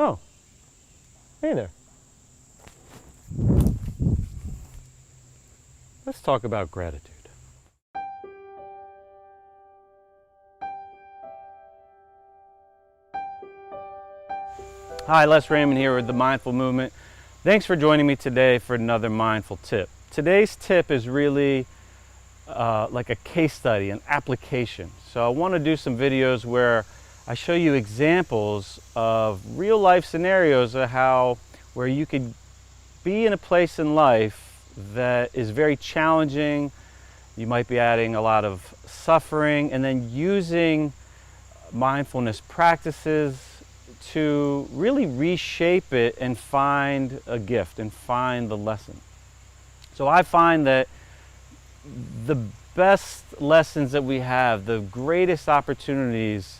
Oh, hey there. Let's talk about gratitude. Hi, Les Raymond here with the Mindful Movement. Thanks for joining me today for another mindful tip. Today's tip is really like a case study, an application. So I want to do some videos where I show you examples of real life scenarios of where you could be in a place in life that is very challenging. You might be adding a lot of suffering, and then using mindfulness practices to really reshape it and find a gift and find the lesson. So I find that the best lessons that we have, the greatest opportunities,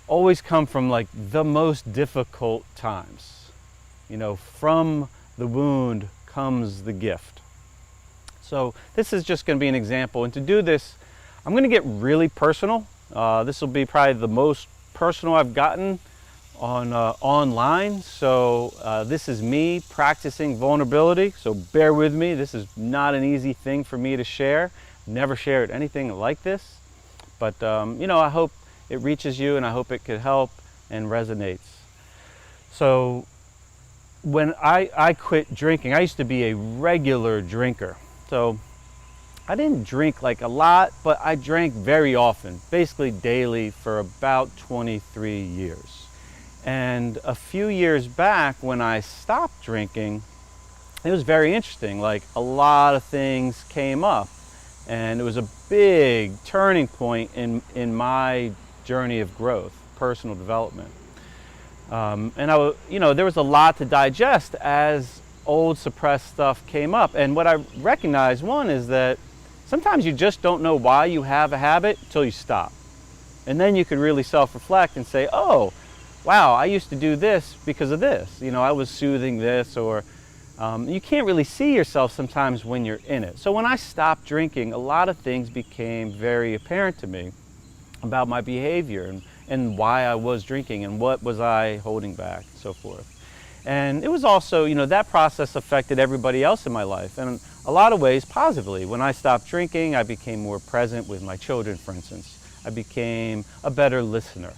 always come from like the most difficult times. You know, from the wound comes the gift. So this is just going to be an example, and to do this I'm going to get really personal. This will be probably the most personal I've gotten on online. So this is me practicing vulnerability, so bear with me. This is not an easy thing for me to share. Never shared anything like this, but you know, I hope it reaches you, and I hope it could help and resonates. So when I quit drinking, I used to be a regular drinker. So I didn't drink like a lot, but I drank very often, basically daily, for about 23 years. And a few years back when I stopped drinking, it was very interesting. Like, a lot of things came up, and it was a big turning point in my journey of growth, personal development. And you know, there was a lot to digest as old suppressed stuff came up. And what I recognized, one, is that sometimes you just don't know why you have a habit until you stop. And then you can really self-reflect and say, oh, wow, I used to do this because of this. You know, I was soothing this, or you can't really see yourself sometimes when you're in it. So when I stopped drinking, a lot of things became very apparent to me about my behavior and why I was drinking and what was I holding back, and so forth. And it was also, you know, that process affected everybody else in my life, and in a lot of ways positively. When I stopped drinking, I became more present with my children, for instance. I became a better listener,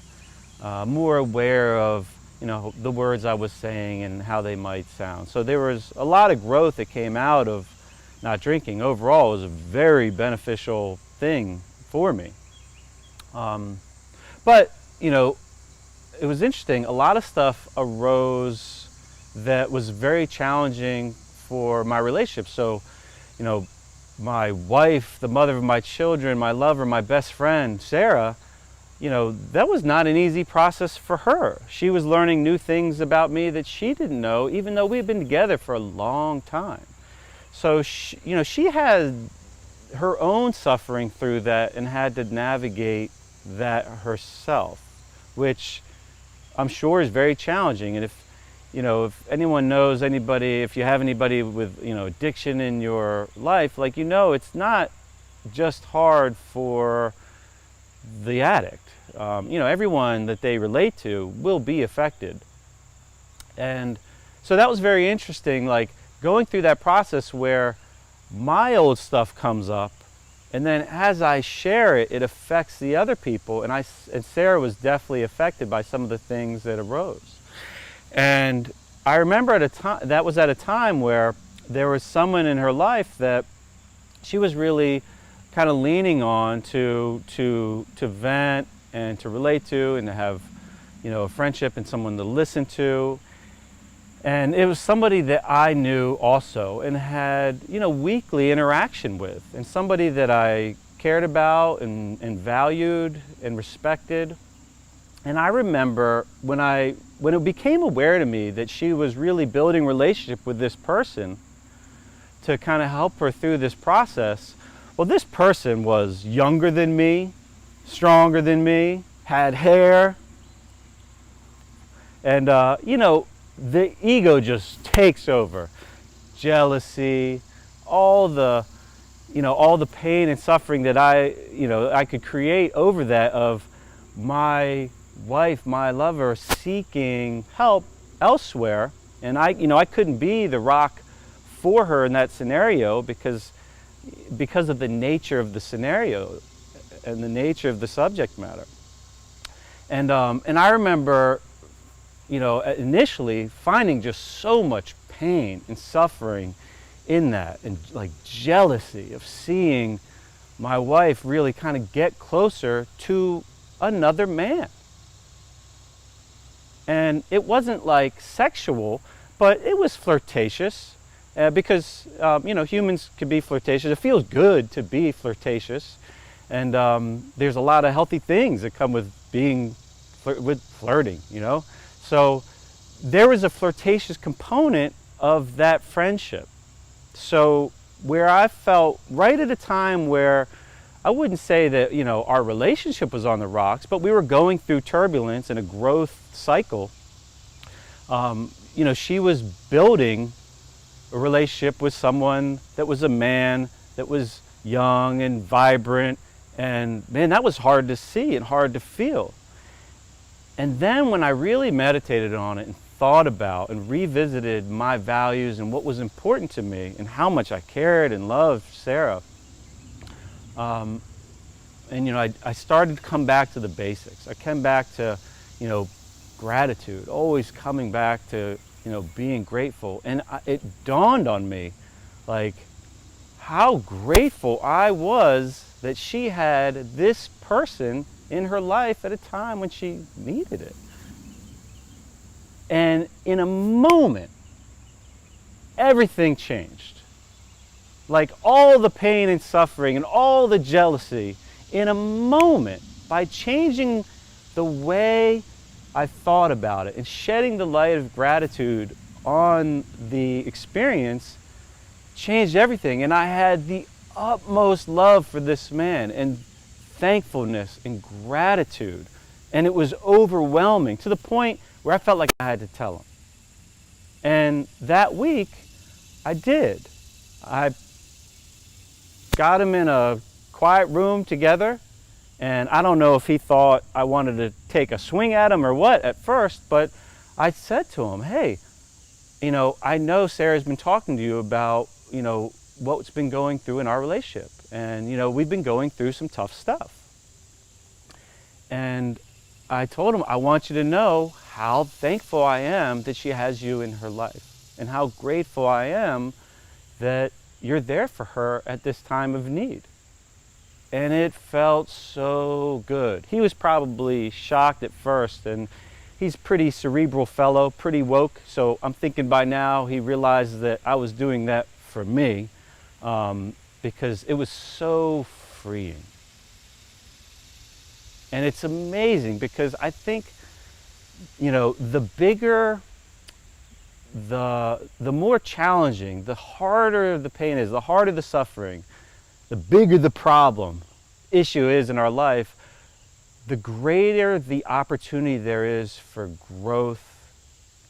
more aware of, you know, the words I was saying and how they might sound. So there was a lot of growth that came out of not drinking. Overall, it was a very beneficial thing for me. But, you know, it was interesting. A lot of stuff arose that was very challenging for my relationship. So, you know, my wife, the mother of my children, my lover, my best friend, Sarah, you know, that was not an easy process for her. She was learning new things about me that she didn't know, even though we had been together for a long time. So, you know, she had her own suffering through that and had to navigate that herself, which I'm sure is very challenging. And if, you know, if anyone knows anybody, if you have anybody with, you know, addiction in your life, like, you know, it's not just hard for the addict. You know, everyone that they relate to will be affected. And so that was very interesting, like going through that process where my old stuff comes up, and then as I share it, it affects the other people. And Sarah was definitely affected by some of the things that arose. And I remember that was at a time where there was someone in her life that she was really kind of leaning on to vent and to relate to, and to have, you know, a friendship and someone to listen to. And it was somebody that I knew also and had, you know, weekly interaction with, and somebody that I cared about and valued and respected. And I remember when it became aware to me that she was really building a relationship with this person to kind of help her through this process. Well, this person was younger than me, stronger than me, had hair, and you know, the ego just takes over. Jealousy, all the pain and suffering that I could create over that, of my wife, my lover, seeking help elsewhere, and I couldn't be the rock for her in that scenario because of the nature of the scenario and the nature of the subject matter. And I remember, initially finding just so much pain and suffering in that, and like jealousy of seeing my wife really kind of get closer to another man. And it wasn't like sexual, but it was flirtatious, because humans can be flirtatious. It feels good to be flirtatious, and there's a lot of healthy things that come with being with flirting. So there was a flirtatious component of that friendship. So where I felt right at a time where I wouldn't say that our relationship was on the rocks, but we were going through turbulence and a growth cycle. She was building a relationship with someone that was a man, that was young and vibrant, and man, that was hard to see and hard to feel. And then when I really meditated on it and thought about and revisited my values and what was important to me and how much I cared and loved Sarah, I started to come back to the basics. I came back to, gratitude, always coming back to, being grateful. And it dawned on me, like, how grateful I was that she had this person in her life at a time when she needed it. And in a moment, everything changed. Like all the pain and suffering and all the jealousy, in a moment, by changing the way I thought about it and shedding the light of gratitude on the experience, changed everything. And I had the utmost love for this man and thankfulness and gratitude. And it was overwhelming to the point where I felt like I had to tell him. And that week, I did. I got him in a quiet room together, and I don't know if he thought I wanted to take a swing at him or what at first, but I said to him, hey, I know Sarah's been talking to you about, what's been going through in our relationship. And, we've been going through some tough stuff. And I told him, I want you to know how thankful I am that she has you in her life, and how grateful I am that you're there for her at this time of need. And it felt so good. He was probably shocked at first, and he's a pretty cerebral fellow, pretty woke, so I'm thinking by now he realized that I was doing that for me, because it was so freeing. And it's amazing because I think, the bigger, the more challenging, the harder the pain is, the harder the suffering, the bigger the issue is in our life, the greater the opportunity there is for growth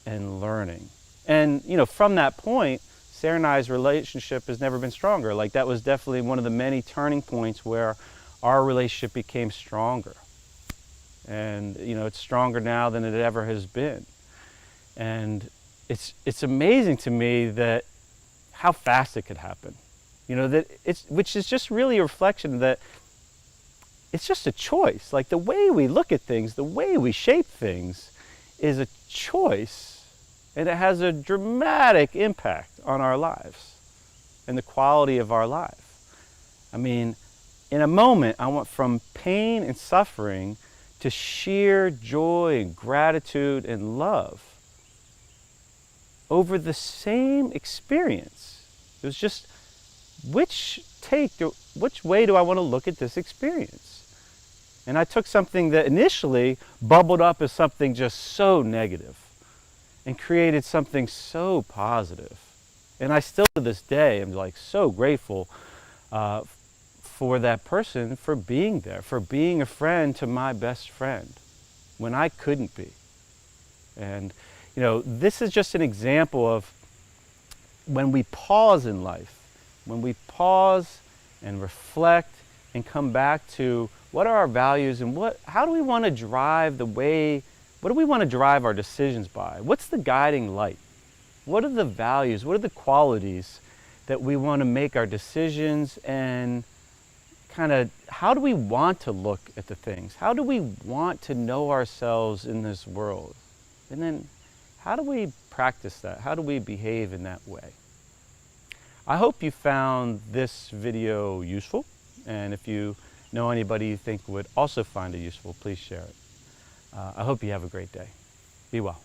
and learning. And, from that point, Sarah and I's relationship has never been stronger. Like, that was definitely one of the many turning points where our relationship became stronger. And, it's stronger now than it ever has been. And it's amazing to me that how fast it could happen. Which is just really a reflection that it's just a choice. Like, the way we look at things, the way we shape things is a choice, and it has a dramatic impact on our lives and the quality of our life. I mean, in a moment, I went from pain and suffering to sheer joy and gratitude and love over the same experience. It was just, which way do I want to look at this experience? And I took something that initially bubbled up as something just so negative and created something so positive. And I still to this day am like so grateful for that person, for being there, for being a friend to my best friend when I couldn't be. And this is just an example of when we pause in life, when we pause and reflect and come back to what are our values and how do we want to drive what do we want to drive our decisions by? What's the guiding light? What are the values? What are the qualities that we want to make our decisions, and kind of how do we want to look at the things? How do we want to know ourselves in this world? And then how do we practice that? How do we behave in that way? I hope you found this video useful, and if you know anybody you think would also find it useful, please share it. I hope you have a great day. Be well.